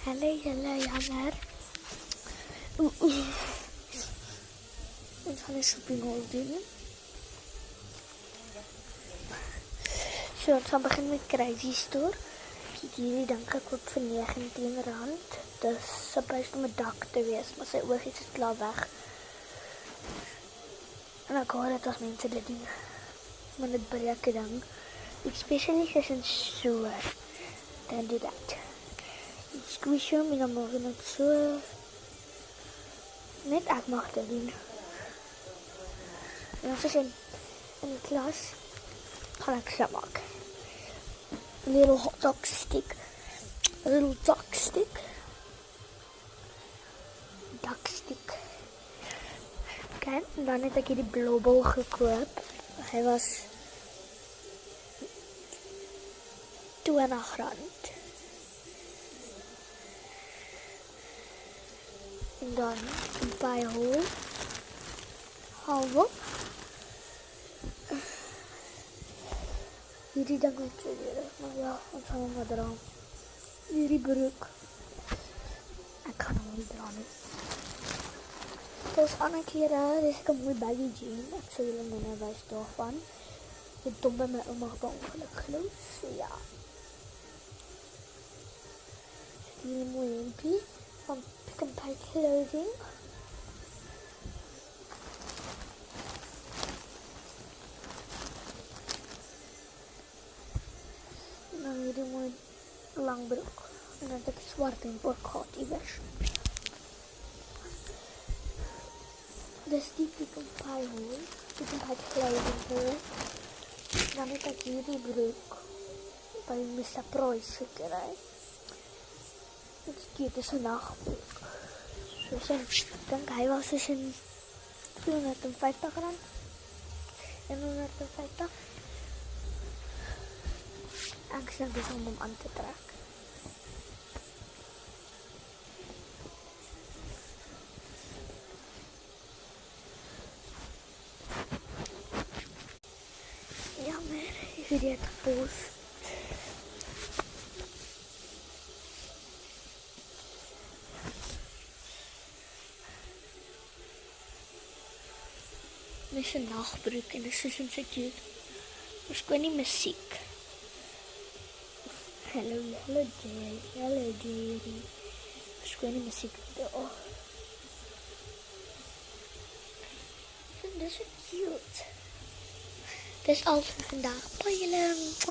Julle, jammer. Ons gaan 'n shopping haul doen. So, ons gaan begin met Crazy Store. Hierdie dink ek koop vir R19. Dis supposed om 'n dak te wees, maar sy oogies is klaar weg. En ek hoor dat as mense dit doen, maar dit breek dan. Especially as in so, dan do that. You squeeze hom en dan maak jy net so. Net ek mag dit doen. En as in die klas, gaan ek so maak. A little hot dog stick. A little duck stick. Duck stick. Okay, en dan het ek hierdie blobbel gekoop. Hy was R20. En dan een pijl. Halve. Hierdie ding is so duur, maar ja, ons gaan hom maar dra. Hierdie broek. Ek gaan hom nie dra nie. Dis ander klere, dis ek 'n mooi baggy jean. Ek sal julle nou wys daarvan. Dit dom by my ouma ongeluk glo. So ja. Hierdie mooi hempie van Pick n Pay Clothing. En dan hierdie mooi lang broek. En dan het ek swart en ook gehad iewers. Dis die Pick n Pay haul. Pick n Pay Clothing haul. Dan het ek hierdie broek by Mr. Price gekry. Dit is cute, dit is 'n nagbroek. Soos ek dink hy was soos in R250. 150. Ek sê dis om hom aan te trek. Jammer, ek het dit gepost. Dit is 'n nagbroek en dit is so cute. Ons kon nie musiek. Hallo Jerry. Ons kon nie musiek. Oh. Dit is so cute. Dis al vir vandag. Bye julle.